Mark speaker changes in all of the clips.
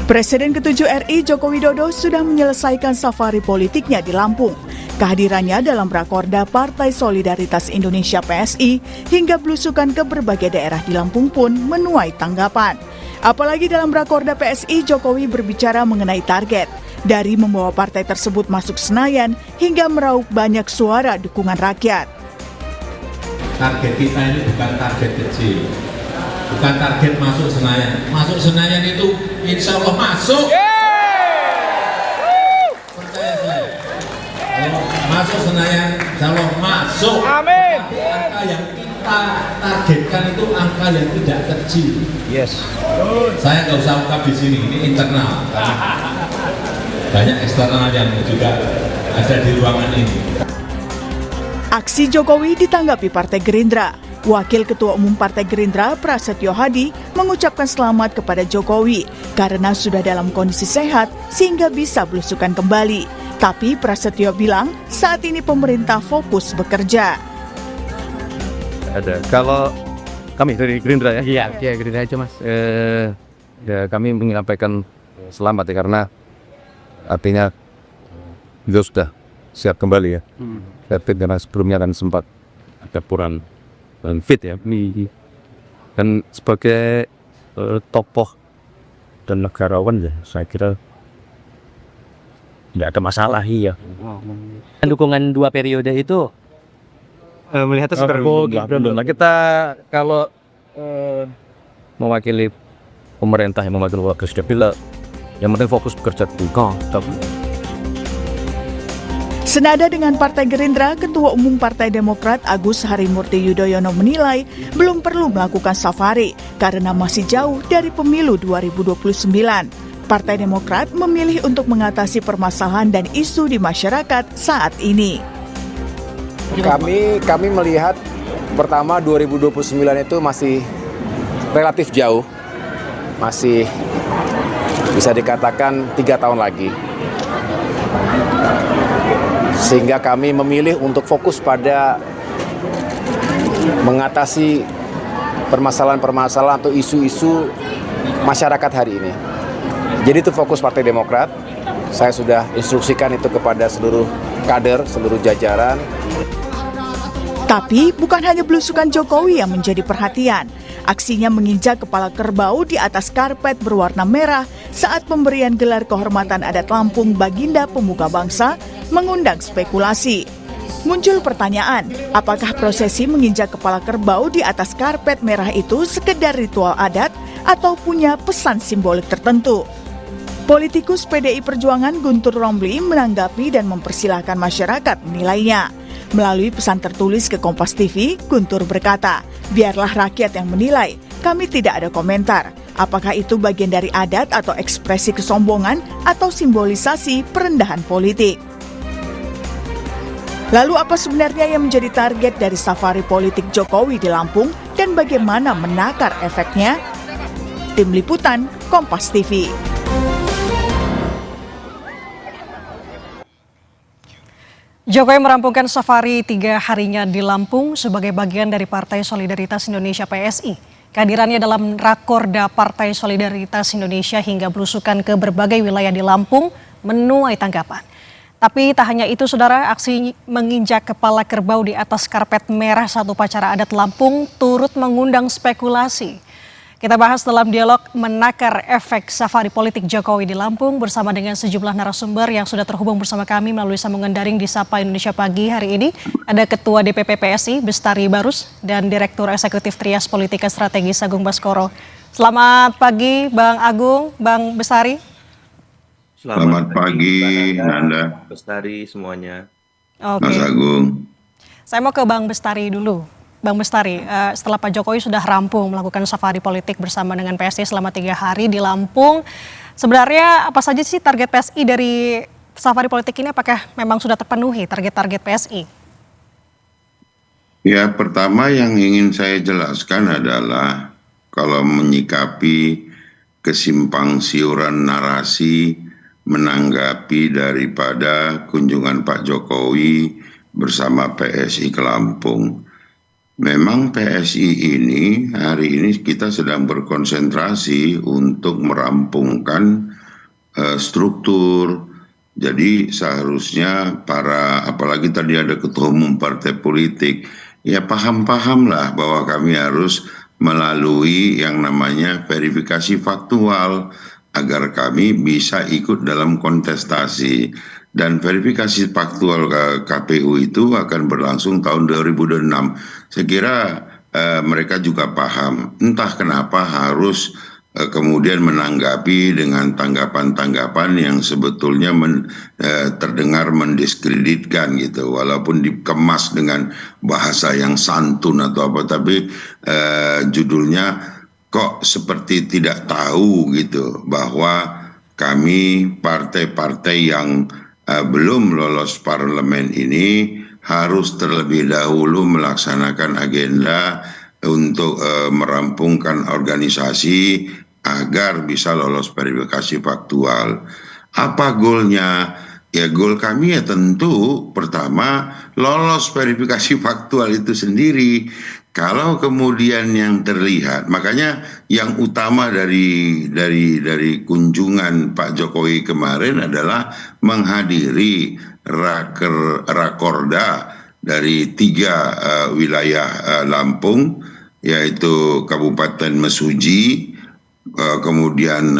Speaker 1: Presiden ke-7 RI Joko Widodo sudah menyelesaikan safari politiknya di Lampung. Kehadirannya dalam Rakorda Partai Solidaritas Indonesia PSI hingga belusukan ke berbagai daerah di Lampung pun menuai tanggapan. Apalagi dalam Rakorda PSI, Jokowi berbicara mengenai target, dari membawa partai tersebut masuk Senayan hingga meraup banyak suara dukungan rakyat.
Speaker 2: Target kita ini bukan target kecil. Bukan target masuk Senayan. Masuk Senayan itu insya Allah masuk. Percaya saya. Kalau masuk Senayan, insya Allah masuk. Amin. Tapi angka yang kita targetkan itu angka yang tidak kecil. Yes. Saya nggak usah ungkap di sini. Ini internal. Banyak eksternal yang juga ada di ruangan ini.
Speaker 1: Aksi Jokowi ditanggapi Partai Gerindra. Wakil Ketua Umum Partai Gerindra, Prasetyo Hadi, mengucapkan selamat kepada Jokowi karena sudah dalam kondisi sehat sehingga bisa belusukan kembali. Tapi Prasetyo bilang saat ini pemerintah fokus bekerja.
Speaker 3: Ada. Kalau kami dari Gerindra ya?
Speaker 4: Iya Gerindra aja Mas.
Speaker 3: Ya kami menyampaikan selamat ya karena artinya kita sudah siap kembali ya. Fit karena sebelumnya kan sempat ada kurang dan fit ya. Dan sebagai tokoh dan negarawan ya saya kira tidak ada masalah ya.
Speaker 4: Dukungan 2 periode itu melihatnya seperti
Speaker 3: kita kalau mewakili pemerintah yang mewakili presiden bila yang penting fokus bekerja dulu.
Speaker 1: Senada dengan Partai Gerindra, Ketua Umum Partai Demokrat Agus Harimurti Yudhoyono menilai belum perlu melakukan safari karena masih jauh dari pemilu 2029. Partai Demokrat memilih untuk mengatasi permasalahan dan isu di masyarakat saat ini.
Speaker 5: Kami melihat pertama 2029 itu masih relatif jauh, masih bisa dikatakan 3 tahun lagi. Sehingga kami memilih untuk fokus pada mengatasi permasalahan-permasalahan atau isu-isu masyarakat hari ini. Jadi itu fokus Partai Demokrat. Saya sudah instruksikan itu kepada seluruh kader, seluruh jajaran.
Speaker 1: Tapi bukan hanya belusukan Jokowi yang menjadi perhatian. Aksinya menginjak kepala kerbau di atas karpet berwarna merah saat pemberian gelar kehormatan adat Lampung Baginda Pemuka Bangsa mengundang spekulasi. Muncul pertanyaan, apakah prosesi menginjak kepala kerbau di atas karpet merah itu sekedar ritual adat atau punya pesan simbolik tertentu? Politikus PDI Perjuangan Guntur Romli menanggapi dan mempersilahkan masyarakat menilainya. Melalui pesan tertulis ke Kompas TV, Guntur berkata, biarlah rakyat yang menilai, kami tidak ada komentar. Apakah itu bagian dari adat atau ekspresi kesombongan atau simbolisasi perendahan politik? Lalu apa sebenarnya yang menjadi target dari safari politik Jokowi di Lampung dan bagaimana menakar efeknya? Tim Liputan, Kompas TV.
Speaker 6: Jokowi merampungkan safari 3 harinya di Lampung sebagai bagian dari Partai Solidaritas Indonesia PSI. Kehadirannya dalam Rakorda Partai Solidaritas Indonesia hingga belusukan ke berbagai wilayah di Lampung menuai tanggapan. Tapi tak hanya itu saudara, aksi menginjak kepala kerbau di atas karpet merah saat upacara adat Lampung turut mengundang spekulasi. Kita bahas dalam dialog menakar efek safari politik Jokowi di Lampung bersama dengan sejumlah narasumber yang sudah terhubung bersama kami melalui sambungan daring di Sapa Indonesia Pagi hari ini. Ada Ketua DPP PSI Bestari Barus dan Direktur Eksekutif Trias Politika Strategis Agung Baskoro. Selamat pagi Bang Agung, Bang Bestari.
Speaker 7: Selamat pagi Nanda,
Speaker 4: Bestari semuanya.
Speaker 6: Oke.
Speaker 7: Mas Agung.
Speaker 6: Saya mau ke Bang Bestari dulu. Bang Bestari, setelah Pak Jokowi sudah rampung melakukan safari politik bersama dengan PSI selama 3 hari di Lampung, sebenarnya apa saja sih target PSI dari safari politik ini? Apakah memang sudah terpenuhi target-target PSI?
Speaker 7: Ya, pertama yang ingin saya jelaskan adalah kalau menyikapi kesimpang siuran narasi menanggapi daripada kunjungan Pak Jokowi bersama PSI ke Lampung. Memang PSI ini hari ini kita sedang berkonsentrasi untuk merampungkan struktur. Jadi seharusnya apalagi tadi ada ketua umum partai politik, ya paham-pahamlah bahwa kami harus melalui yang namanya verifikasi faktual agar kami bisa ikut dalam kontestasi. Dan verifikasi faktual KPU itu akan berlangsung tahun 2026. Saya kira mereka juga paham. Entah kenapa harus kemudian menanggapi dengan tanggapan-tanggapan yang sebetulnya terdengar mendiskreditkan gitu. Walaupun dikemas dengan bahasa yang santun atau apa, tapi judulnya kok seperti tidak tahu gitu bahwa kami partai-partai yang belum lolos parlemen ini harus terlebih dahulu melaksanakan agenda untuk merampungkan organisasi agar bisa lolos verifikasi faktual. Apa goalnya? Ya goal kami ya tentu pertama lolos verifikasi faktual itu sendiri. Kalau kemudian yang terlihat, makanya yang utama dari kunjungan Pak Jokowi kemarin adalah menghadiri rakorda dari 3 wilayah Lampung, yaitu Kabupaten Mesuji, kemudian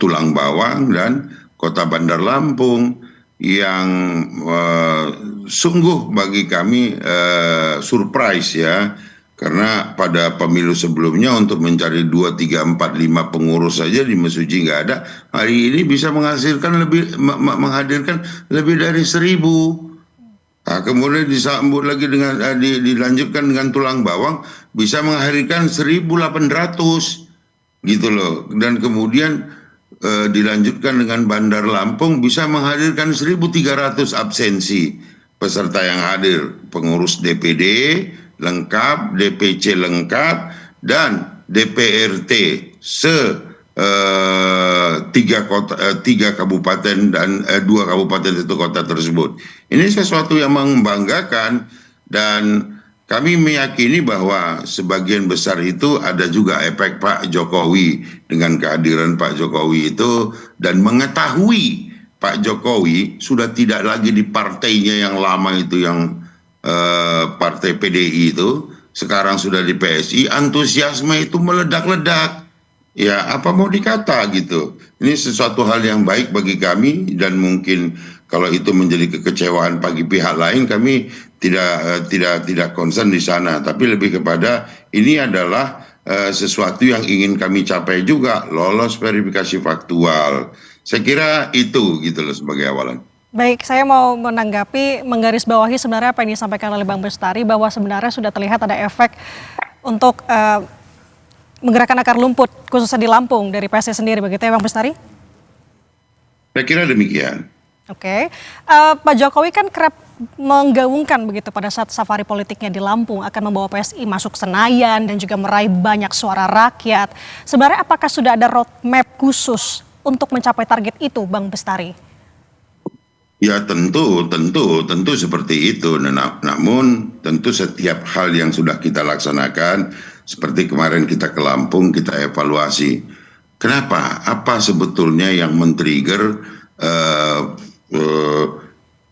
Speaker 7: Tulang Bawang dan Kota Bandar Lampung, yang sungguh bagi kami surprise ya, karena pada pemilu sebelumnya untuk mencari 2, 3, 4, 5 pengurus saja di Mesuji nggak ada. Hari ini bisa menghadirkan lebih dari 1.000. Nah, kemudian disambut lagi dengan dilanjutkan dengan Tulang Bawang bisa menghadirkan 1.800 gitu loh, dan kemudian dilanjutkan dengan Bandar Lampung bisa menghadirkan 1.300 absensi peserta yang hadir, pengurus DPD lengkap, DPC lengkap, dan DPRT tiga kabupaten dan 2 kabupaten itu kota tersebut. Ini sesuatu yang membanggakan, dan kami meyakini bahwa sebagian besar itu ada juga efek Pak Jokowi dengan kehadiran Pak Jokowi itu, dan mengetahui Pak Jokowi sudah tidak lagi di partainya yang lama itu, yang partai PDI itu, sekarang sudah di PSI, antusiasme itu meledak-ledak. Ya apa mau dikata gitu. Ini sesuatu hal yang baik bagi kami, dan mungkin kalau itu menjadi kekecewaan bagi pihak lain, kami tidak concern di sana, tapi lebih kepada ini adalah sesuatu yang ingin kami capai juga, lolos verifikasi faktual. Saya kira itu gitu loh sebagai awalan.
Speaker 6: Baik, saya mau menanggapi, menggarisbawahi sebenarnya apa yang disampaikan oleh Bang Bestari, bahwa sebenarnya sudah terlihat ada efek untuk menggerakkan akar lumpur khususnya di Lampung dari PSI sendiri, begitu ya Bang Bestari?
Speaker 7: Saya kira demikian.
Speaker 6: Oke, Pak Jokowi kan kerap menggaungkan begitu pada saat safari politiknya di Lampung akan membawa PSI masuk Senayan dan juga meraih banyak suara rakyat. Sebenarnya apakah sudah ada roadmap khusus untuk mencapai target itu, Bang Bestari?
Speaker 7: Ya tentu seperti itu. Namun tentu setiap hal yang sudah kita laksanakan, seperti kemarin kita ke Lampung, kita evaluasi. Kenapa? Apa sebetulnya yang men-trigger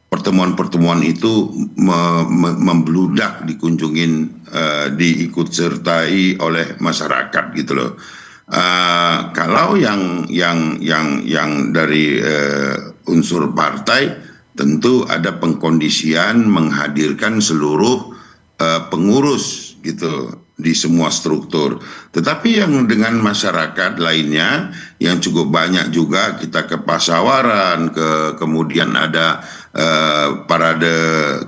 Speaker 7: pertemuan-pertemuan itu membludak dikunjungin, diikut sertai oleh masyarakat gitu loh. Kalau yang dari unsur partai, tentu ada pengkondisian menghadirkan seluruh pengurus gitu di semua struktur. Tetapi yang dengan masyarakat lainnya yang cukup banyak juga, kita ke Pasawaran, kemudian ada parade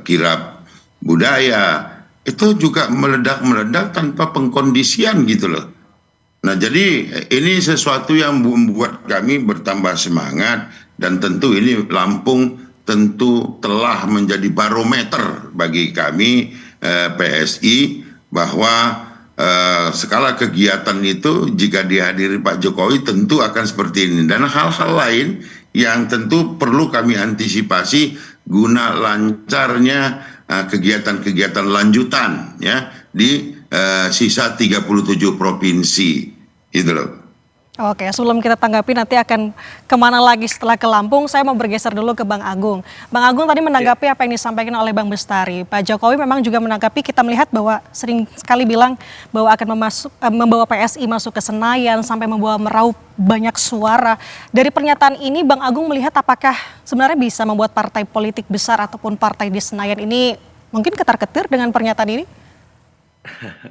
Speaker 7: kirap budaya, itu juga meledak-meledak tanpa pengkondisian gitu loh. Nah jadi ini sesuatu yang membuat kami bertambah semangat, dan tentu ini Lampung tentu telah menjadi barometer bagi kami PSI, bahwa skala kegiatan itu jika dihadiri Pak Jokowi tentu akan seperti ini, dan hal-hal lain yang tentu perlu kami antisipasi guna lancarnya kegiatan-kegiatan lanjutan ya di sisa 37 provinsi gitu loh.
Speaker 6: Oke, sebelum kita tanggapi nanti akan kemana lagi setelah ke Lampung, saya mau bergeser dulu ke Bang Agung. Bang Agung tadi menanggapi apa yang disampaikan oleh Bang Bestari. Pak Jokowi memang juga menanggapi, kita melihat bahwa sering sekali bilang bahwa akan membawa PSI masuk ke Senayan sampai membawa meraup banyak suara. Dari pernyataan ini Bang Agung melihat apakah sebenarnya bisa membuat partai politik besar ataupun partai di Senayan ini mungkin ketar-ketir dengan pernyataan ini?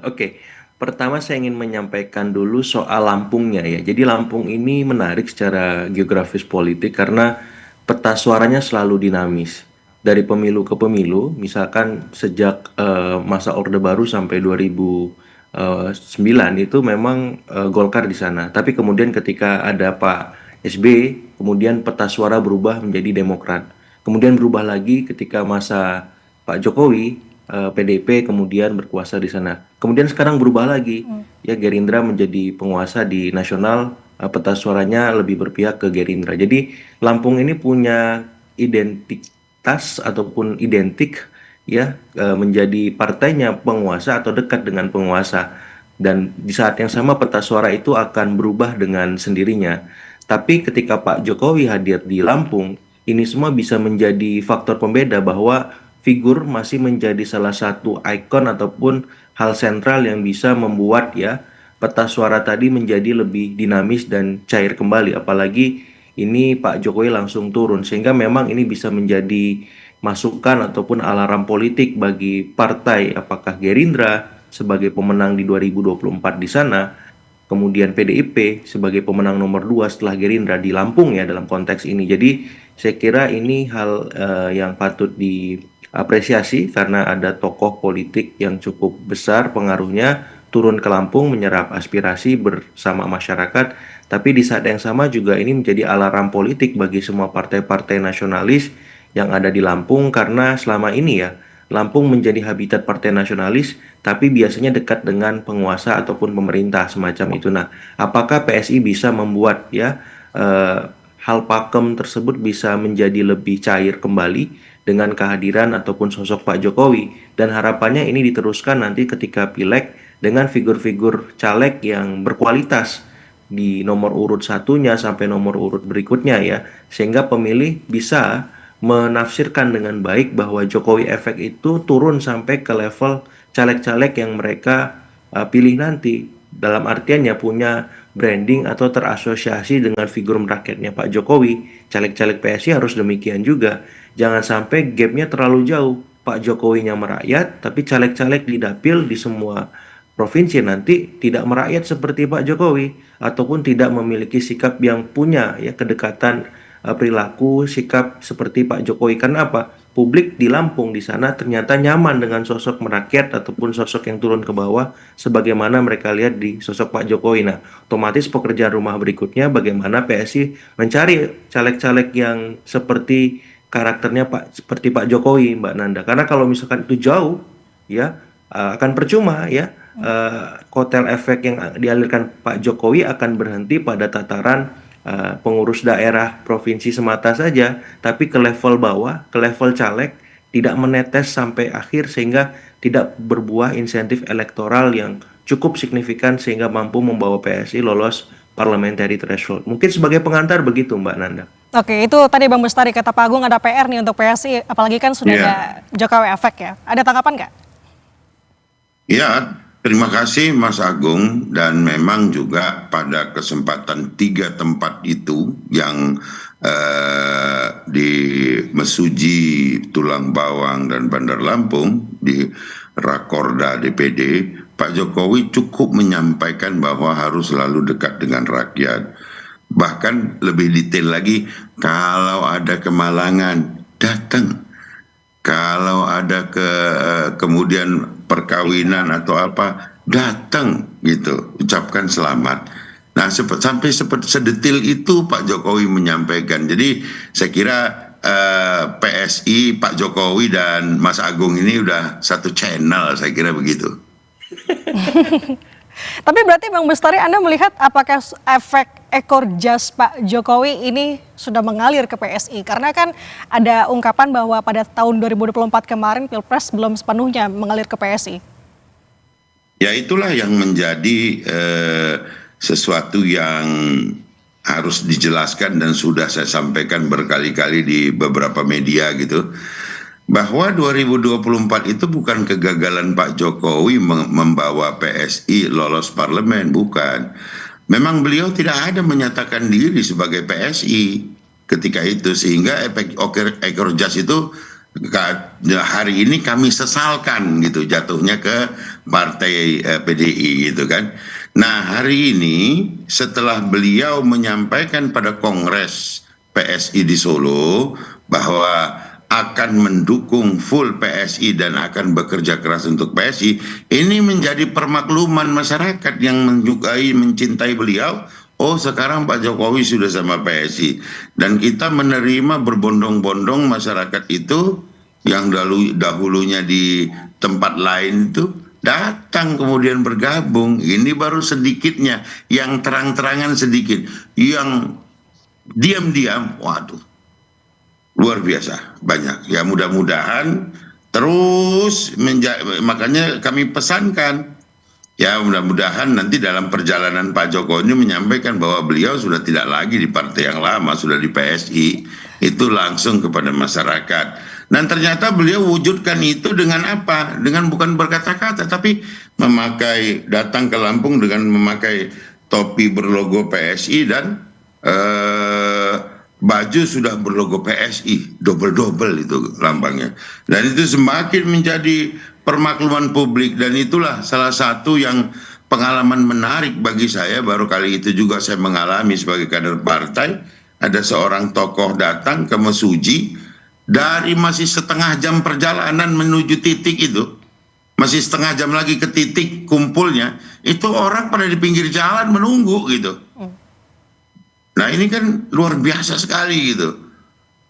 Speaker 4: Oke. Pertama saya ingin menyampaikan dulu soal Lampungnya ya. Jadi Lampung ini menarik secara geografis politik karena peta suaranya selalu dinamis. Dari pemilu ke pemilu, misalkan sejak masa Orde Baru sampai 2009 itu memang Golkar di sana. Tapi kemudian ketika ada Pak SBY, kemudian peta suara berubah menjadi Demokrat. Kemudian berubah lagi ketika masa Pak Jokowi, PDIP kemudian berkuasa di sana. Kemudian sekarang berubah lagi, ya Gerindra menjadi penguasa di nasional, peta suaranya lebih berpihak ke Gerindra. Jadi Lampung ini punya identitas ataupun identik ya menjadi partainya penguasa atau dekat dengan penguasa. Dan di saat yang sama peta suara itu akan berubah dengan sendirinya. Tapi ketika Pak Jokowi hadir di Lampung, ini semua bisa menjadi faktor pembeda bahwa figur masih menjadi salah satu ikon ataupun hal sentral yang bisa membuat ya peta suara tadi menjadi lebih dinamis dan cair kembali. Apalagi ini Pak Jokowi langsung turun sehingga memang ini bisa menjadi masukan ataupun alarm politik bagi partai apakah Gerindra sebagai pemenang di 2024 di sana, kemudian PDIP sebagai pemenang nomor 2 setelah Gerindra di Lampung ya dalam konteks ini. Jadi saya kira ini hal yang patut diapresiasi karena ada tokoh politik yang cukup besar pengaruhnya turun ke Lampung menyerap aspirasi bersama masyarakat. Tapi di saat yang sama juga ini menjadi alarm politik bagi semua partai-partai nasionalis yang ada di Lampung karena selama ini ya Lampung menjadi habitat partai nasionalis tapi biasanya dekat dengan penguasa ataupun pemerintah semacam itu. Nah, apakah PSI bisa membuat ya hal pakem tersebut bisa menjadi lebih cair kembali dengan kehadiran ataupun sosok Pak Jokowi, dan harapannya ini diteruskan nanti ketika pileg dengan figur-figur caleg yang berkualitas di nomor urut satunya sampai nomor urut berikutnya ya, sehingga pemilih bisa menafsirkan dengan baik bahwa Jokowi efek itu turun sampai ke level caleg-caleg yang mereka pilih nanti, dalam artiannya punya branding atau terasosiasi dengan figur merakyatnya Pak Jokowi. Caleg-caleg PSI harus demikian juga. Jangan sampai gapnya terlalu jauh. Pak Jokowinya merakyat, tapi caleg-caleg di dapil di semua provinsi nanti tidak merakyat seperti Pak Jokowi ataupun tidak memiliki sikap yang punya ya kedekatan perilaku sikap seperti Pak Jokowi. Karena apa? Publik di Lampung di sana ternyata nyaman dengan sosok merakyat ataupun sosok yang turun ke bawah sebagaimana mereka lihat di sosok Pak Jokowi. Nah, otomatis pekerjaan rumah berikutnya bagaimana PSI mencari caleg-caleg yang seperti karakternya seperti Pak Jokowi, Mbak Nanda. Karena kalau misalkan itu jauh ya akan percuma ya. Kotel efek yang dialirkan Pak Jokowi akan berhenti pada tataran pengurus daerah provinsi semata saja, tapi ke level bawah, ke level caleg tidak menetes sampai akhir sehingga tidak berbuah insentif elektoral yang cukup signifikan sehingga mampu membawa PSI lolos parliamentary threshold. Mungkin sebagai pengantar begitu Mbak Nanda.
Speaker 6: Oke, itu tadi Bang Bestari kata Pak Agung ada PR nih untuk PSI, apalagi kan sudah ada Jokowi efek ya. Ada tanggapan nggak?
Speaker 7: Ya, terima kasih Mas Agung, dan memang juga pada kesempatan 3 tempat itu yang di Mesuji, Tulang Bawang, dan Bandar Lampung di Rakorda DPD, Pak Jokowi cukup menyampaikan bahwa harus selalu dekat dengan rakyat. Bahkan lebih detail lagi, kalau ada kemalangan, datang. Kalau ada kemudian perkawinan atau apa, datang gitu, ucapkan selamat. Nah, sampai sedetil itu Pak Jokowi menyampaikan. Jadi saya kira PSI, Pak Jokowi dan Mas Agung ini udah satu channel, saya kira begitu.
Speaker 6: Tapi berarti Bang Bestari, Anda melihat apakah efek ekor jas Pak Jokowi ini sudah mengalir ke PSI? Karena kan ada ungkapan bahwa pada tahun 2024 kemarin Pilpres belum sepenuhnya mengalir ke PSI.
Speaker 7: Ya itulah yang menjadi sesuatu yang harus dijelaskan dan sudah saya sampaikan berkali-kali di beberapa media gitu. Bahwa 2024 itu bukan kegagalan Pak Jokowi membawa PSI lolos parlemen, bukan. Memang beliau tidak ada menyatakan diri sebagai PSI ketika itu, sehingga efek ekor jas itu hari ini kami sesalkan gitu jatuhnya ke partai PDI gitu kan. Nah hari ini setelah beliau menyampaikan pada Kongres PSI di Solo bahwa akan mendukung full PSI dan akan bekerja keras untuk PSI, ini menjadi permakluman masyarakat yang menyukai, mencintai beliau. Oh sekarang Pak Jokowi sudah sama PSI, dan kita menerima berbondong-bondong masyarakat itu yang dahulunya di tempat lain itu datang kemudian bergabung. Ini baru sedikitnya, yang terang-terangan sedikit, yang diam-diam, waduh luar biasa banyak. Ya mudah-mudahan terus makanya kami pesankan ya mudah-mudahan nanti dalam perjalanan Pak Jokowi ini menyampaikan bahwa beliau sudah tidak lagi di partai yang lama, sudah di PSI, itu langsung kepada masyarakat. Dan ternyata beliau wujudkan itu dengan apa? Dengan bukan berkata-kata, tapi datang ke Lampung dengan memakai topi berlogo PSI dan baju sudah berlogo PSI, double-double itu lambangnya. Dan itu semakin menjadi permakluman publik, dan itulah salah satu yang pengalaman menarik bagi saya. Baru kali itu juga saya mengalami sebagai kader partai, ada seorang tokoh datang ke Mesuji, dari masih setengah jam perjalanan menuju titik itu, masih setengah jam lagi ke titik kumpulnya, itu orang pada di pinggir jalan menunggu gitu. Nah ini kan luar biasa sekali gitu.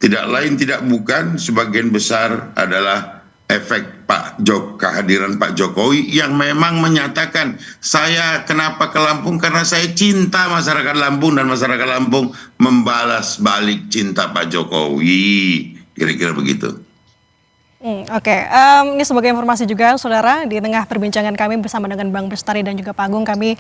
Speaker 7: Tidak lain tidak bukan sebagian besar adalah efek kehadiran Pak Jokowi yang memang menyatakan, saya kenapa ke Lampung karena saya cinta masyarakat Lampung dan masyarakat Lampung membalas balik cinta Pak Jokowi. Kira-kira begitu.
Speaker 6: Oke, ini sebagai informasi juga saudara, di tengah perbincangan kami bersama dengan Bang Bestari dan juga Pak Agung, kami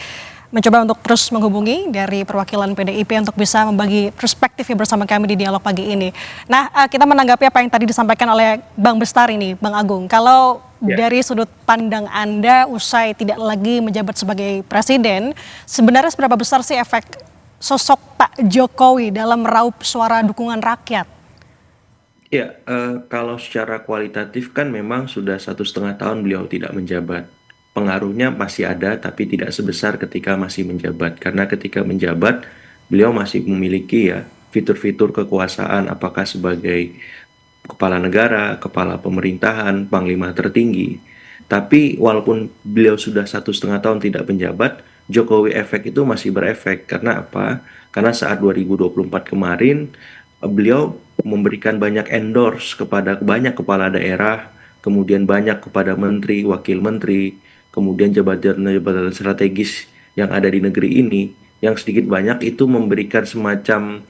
Speaker 6: mencoba untuk terus menghubungi dari perwakilan PDIP untuk bisa membagi perspektifnya bersama kami di dialog pagi ini. Nah, kita menanggapi apa yang tadi disampaikan oleh Bang Bestari nih, Bang Agung. Kalau dari sudut pandang Anda usai tidak lagi menjabat sebagai presiden, sebenarnya seberapa besar sih efek sosok Pak Jokowi dalam meraup suara dukungan rakyat?
Speaker 4: Ya, kalau secara kualitatif kan memang sudah 1,5 tahun beliau tidak menjabat. Pengaruhnya masih ada, tapi tidak sebesar ketika masih menjabat. Karena ketika menjabat, beliau masih memiliki ya fitur-fitur kekuasaan, apakah sebagai kepala negara, kepala pemerintahan, panglima tertinggi. Tapi walaupun beliau sudah 1,5 tahun tidak menjabat, Jokowi efek itu masih berefek. Karena apa? Karena saat 2024 kemarin, beliau memberikan banyak endorse kepada banyak kepala daerah, kemudian banyak kepada menteri, wakil menteri, kemudian jabatan-jabatan strategis yang ada di negeri ini, yang sedikit banyak itu memberikan semacam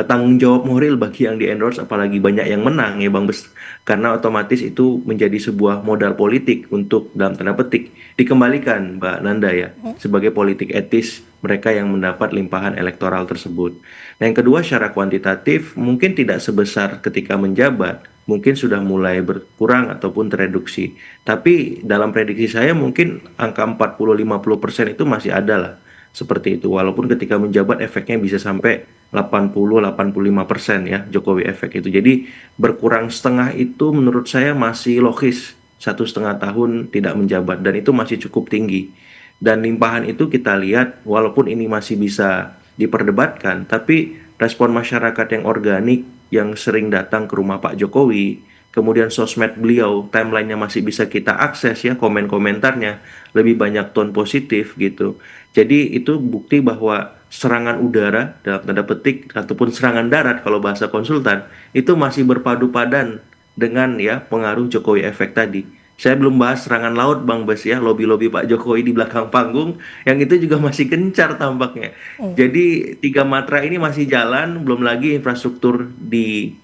Speaker 4: tanggung jawab moral bagi yang di endorse, apalagi banyak yang menang ya Bang Bes, karena otomatis itu menjadi sebuah modal politik untuk dalam tanda petik dikembalikan Mbak Nanda ya sebagai politik etis mereka yang mendapat limpahan elektoral tersebut. Nah, yang kedua secara kuantitatif mungkin tidak sebesar ketika menjabat, mungkin sudah mulai berkurang ataupun tereduksi. Tapi dalam prediksi saya mungkin angka 40-50% itu masih ada lah. Seperti itu, walaupun ketika menjabat efeknya bisa sampai 80-85% ya Jokowi efek itu. Jadi berkurang setengah itu menurut saya masih logis, 1,5 tahun tidak menjabat, dan itu masih cukup tinggi. Dan limpahan itu kita lihat walaupun ini masih bisa diperdebatkan, tapi respon masyarakat yang organik yang sering datang ke rumah Pak Jokowi, kemudian sosmed beliau, timelinenya masih bisa kita akses ya, komen-komentarnya lebih banyak tone positif gitu. Jadi itu bukti bahwa serangan udara dalam tanda petik ataupun serangan darat kalau bahasa konsultan itu masih berpadu padan dengan ya pengaruh Jokowi efek tadi. Saya belum bahas serangan laut Bang Bes ya, lobi-lobi Pak Jokowi di belakang panggung, yang itu juga masih gencar tampaknya. Jadi 3 matra ini masih jalan, belum lagi infrastruktur di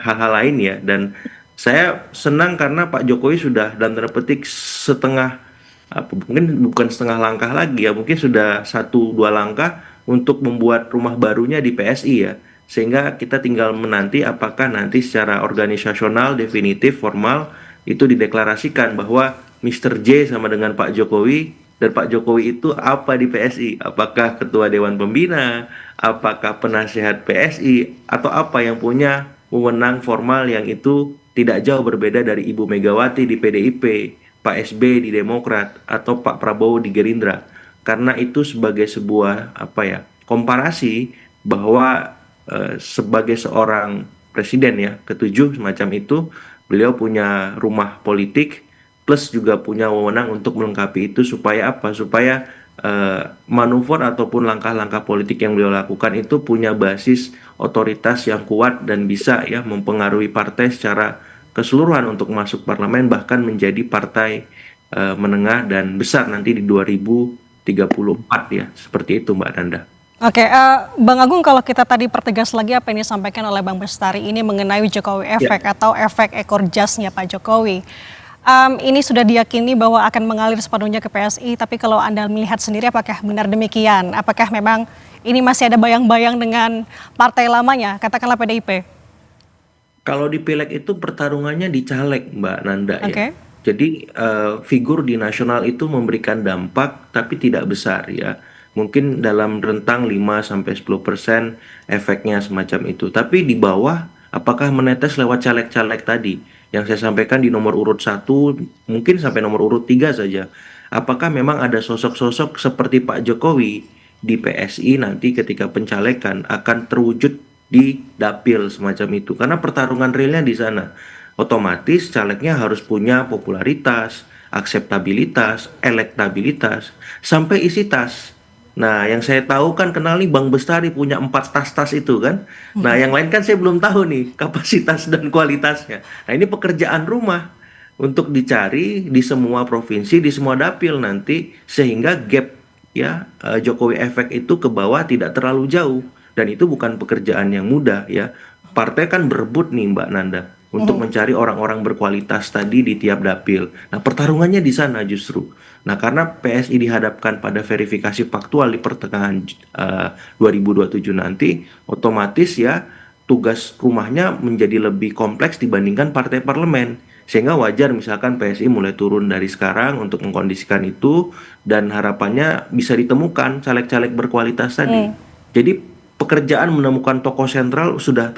Speaker 4: hal-hal lain ya. Dan saya senang karena Pak Jokowi sudah dalam tanda petik setengah, mungkin bukan setengah langkah lagi ya, mungkin sudah 1-2 langkah untuk membuat rumah barunya di PSI ya. Sehingga kita tinggal menanti apakah nanti secara organisasional definitif formal itu dideklarasikan bahwa Mr. J sama dengan Pak Jokowi, dan Pak Jokowi itu apa di PSI? Apakah ketua Dewan Pembina, apakah penasihat PSI, atau apa yang punya wewenang formal yang itu tidak jauh berbeda dari Ibu Megawati di PDIP, Pak SB di Demokrat, atau Pak Prabowo di Gerindra. Karena itu sebagai sebuah komparasi bahwa sebagai seorang presiden ya, ketujuh semacam itu, beliau punya rumah politik plus juga punya wewenang untuk melengkapi itu supaya apa? Supaya manuver ataupun langkah-langkah politik yang beliau lakukan itu punya basis otoritas yang kuat dan bisa ya mempengaruhi partai secara keseluruhan untuk masuk parlemen, bahkan menjadi partai menengah dan besar nanti di 2034 ya. Seperti itu Mbak Nanda.
Speaker 6: Oke, Bang Agung, kalau kita tadi pertegas lagi apa yang disampaikan oleh Bang Bestari ini mengenai Jokowi efek atau efek ekor jasnya Pak Jokowi. Ini sudah diyakini bahwa akan mengalir sepenuhnya ke PSI, tapi kalau Anda melihat sendiri apakah benar demikian? Apakah memang ini masih ada bayang-bayang dengan partai lamanya, katakanlah PDIP?
Speaker 4: Kalau di pileg itu pertarungannya di caleg Mbak Nanda
Speaker 6: Oke.
Speaker 4: ya. Jadi figur di nasional itu memberikan dampak tapi tidak besar ya. Mungkin dalam rentang 5-10% efeknya semacam itu. Tapi di bawah apakah menetes lewat caleg-caleg tadi yang saya sampaikan di nomor urut 1, mungkin sampai nomor urut 3 saja. Apakah memang ada sosok-sosok seperti Pak Jokowi di PSI nanti ketika pencalekan akan terwujud di dapil semacam itu. Karena pertarungan realnya di sana. Otomatis calegnya harus punya popularitas, akseptabilitas, elektabilitas, sampai isi tas. Nah, yang saya tahu kan kenal nih Bang Bestari punya 4 tas-tas itu kan. Nah, yang lain kan saya belum tahu nih kapasitas dan kualitasnya. Nah, ini pekerjaan rumah untuk dicari di semua provinsi, di semua dapil nanti sehingga gap ya Jokowi efek itu ke bawah tidak terlalu jauh, dan itu bukan pekerjaan yang mudah ya. Partai kan berebut nih Mbak Nanda untuk mencari orang-orang berkualitas tadi di tiap dapil. Nah, pertarungannya di sana justru. Nah, karena PSI dihadapkan pada verifikasi faktual di pertengahan 2027 nanti, otomatis ya tugas rumahnya menjadi lebih kompleks dibandingkan partai parlemen. Sehingga wajar misalkan PSI mulai turun dari sekarang untuk mengkondisikan itu, dan harapannya bisa ditemukan caleg-caleg berkualitas tadi. Jadi pekerjaan menemukan tokoh sentral sudah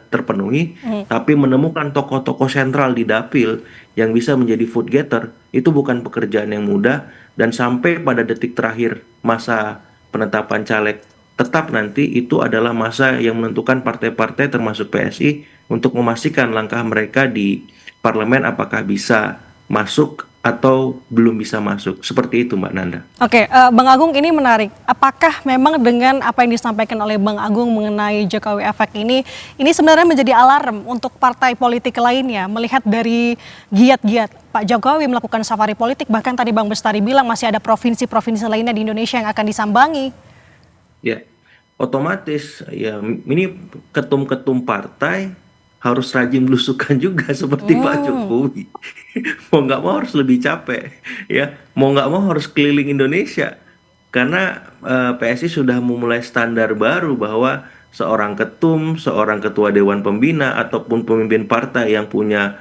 Speaker 4: terpenuhi, tapi menemukan tokoh-tokoh sentral di dapil yang bisa menjadi vote getter itu bukan pekerjaan yang mudah, dan sampai pada detik terakhir masa penetapan caleg tetap nanti itu adalah masa yang menentukan partai-partai termasuk PSI untuk memastikan langkah mereka di parlemen apakah bisa masuk atau belum bisa masuk. Seperti itu Mbak Nanda.
Speaker 6: Oke, Bang Agung, ini menarik. Apakah memang dengan apa yang disampaikan oleh Bang Agung mengenai Jokowi efek ini sebenarnya menjadi alarm untuk partai politik lainnya melihat dari giat-giat Pak Jokowi melakukan safari politik, bahkan tadi Bang Bestari bilang masih ada provinsi-provinsi lainnya di Indonesia yang akan disambangi.
Speaker 4: Ya, otomatis ya ini ketum-ketum partai harus rajin belusukan juga seperti Pak Jokowi. Mau nggak mau harus lebih capek, ya. Mau nggak mau harus keliling Indonesia. Karena PSI sudah memulai standar baru bahwa seorang ketum, seorang ketua Dewan Pembina, ataupun pemimpin partai yang punya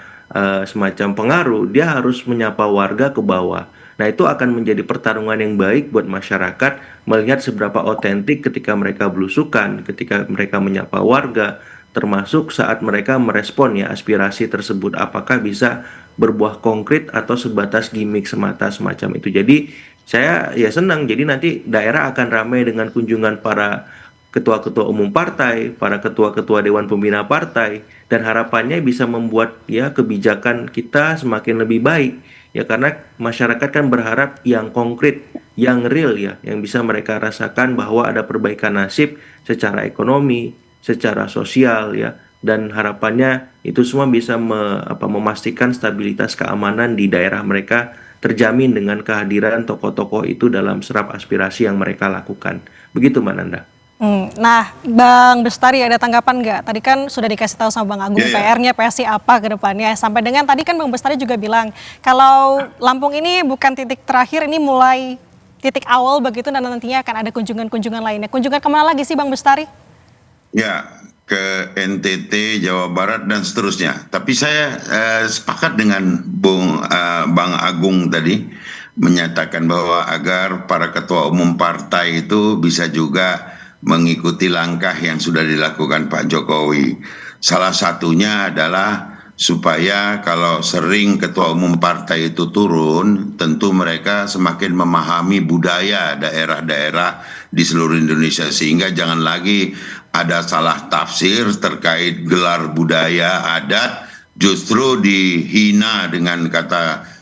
Speaker 4: semacam pengaruh, dia harus menyapa warga ke bawah. Nah, itu akan menjadi pertarungan yang baik buat masyarakat melihat seberapa otentik ketika mereka belusukan, ketika mereka menyapa warga, termasuk saat mereka merespon ya aspirasi tersebut, apakah bisa berbuah konkret atau sebatas gimmick semata semacam itu. Jadi saya ya senang, jadi nanti daerah akan ramai dengan kunjungan para ketua-ketua umum partai, para ketua-ketua dewan pembina partai, dan harapannya bisa membuat ya kebijakan kita semakin lebih baik ya, karena masyarakat kan berharap yang konkret, yang real ya, yang bisa mereka rasakan bahwa ada perbaikan nasib secara ekonomi, secara sosial ya, dan harapannya itu semua bisa memastikan stabilitas keamanan di daerah mereka terjamin dengan kehadiran tokoh-tokoh itu dalam serap aspirasi yang mereka lakukan. Begitu Mbak Nanda.
Speaker 6: Nah, Bang Bestari ada tanggapan nggak? Tadi kan sudah dikasih tahu sama Bang Agung PR-nya PSI apa ke depannya. Sampai dengan tadi kan Bang Bestari juga bilang kalau Lampung ini bukan titik terakhir, ini mulai titik awal begitu dan nantinya akan ada kunjungan-kunjungan lainnya. Kunjungan kemana lagi sih Bang Bestari?
Speaker 7: Ya, ke NTT, Jawa Barat dan seterusnya. Tapi saya sepakat dengan Bang Agung tadi menyatakan bahwa agar para ketua umum partai itu bisa juga mengikuti langkah yang sudah dilakukan Pak Jokowi. Salah satunya adalah supaya kalau sering ketua umum partai itu turun, tentu mereka semakin memahami budaya daerah-daerah di seluruh Indonesia, sehingga jangan lagi ada salah tafsir terkait gelar budaya adat, justru dihina dengan kata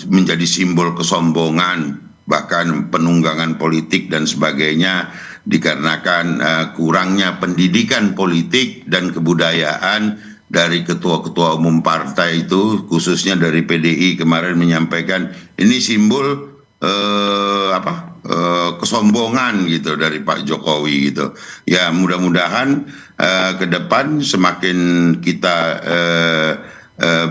Speaker 7: menjadi simbol kesombongan, bahkan penunggangan politik dan sebagainya, dikarenakan kurangnya pendidikan politik dan kebudayaan dari ketua-ketua umum partai itu, khususnya dari PDI kemarin menyampaikan ini simbol kesombongan gitu dari Pak Jokowi gitu. Ya mudah-mudahan ke depan semakin kita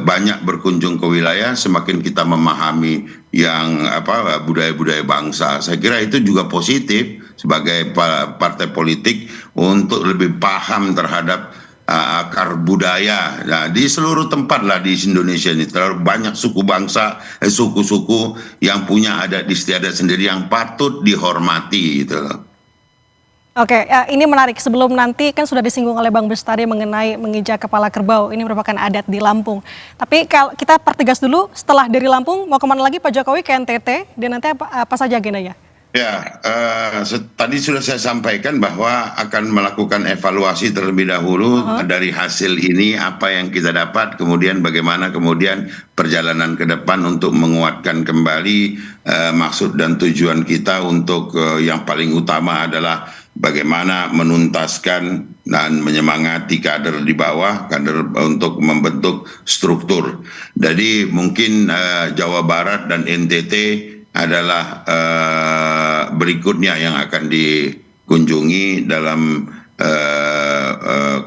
Speaker 7: banyak berkunjung ke wilayah, semakin kita memahami yang budaya-budaya bangsa. Saya kira itu juga positif sebagai partai politik untuk lebih paham terhadap akar budaya. Nah, di seluruh tempat lah di Indonesia ini terlalu banyak suku bangsa, suku-suku yang punya adat istiadat sendiri yang patut dihormati gitu.
Speaker 6: Oke, ini menarik. Sebelum nanti kan sudah disinggung oleh Bang Bestari mengenai menginjak kepala kerbau. Ini merupakan adat di Lampung. Tapi kalau kita pertegas dulu, setelah dari Lampung mau kemana lagi Pak Jokowi? Ke NTT dan nanti apa saja agendanya?
Speaker 7: Ya, tadi sudah saya sampaikan bahwa akan melakukan evaluasi terlebih dahulu dari hasil ini, apa yang kita dapat, kemudian bagaimana kemudian perjalanan ke depan untuk menguatkan kembali maksud dan tujuan kita untuk yang paling utama adalah bagaimana menuntaskan dan menyemangati kader di bawah, kader untuk membentuk struktur. Jadi mungkin Jawa Barat dan NTT adalah berikutnya yang akan dikunjungi dalam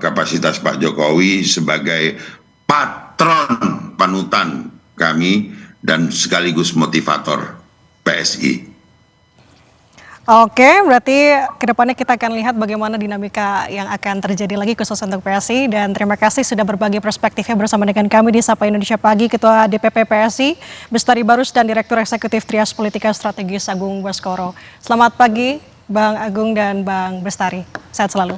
Speaker 7: kapasitas Pak Jokowi sebagai patron panutan kami dan sekaligus motivator PSI.
Speaker 6: Oke, berarti kedepannya kita akan lihat bagaimana dinamika yang akan terjadi lagi khusus untuk PSI. Dan terima kasih sudah berbagi perspektifnya bersama dengan kami di Sapa Indonesia Pagi, Ketua DPP PSI, Bestari Barus, dan Direktur Eksekutif Trias Politika Strategis Agung Baskoro. Selamat pagi Bang Agung dan Bang Bestari, sehat selalu.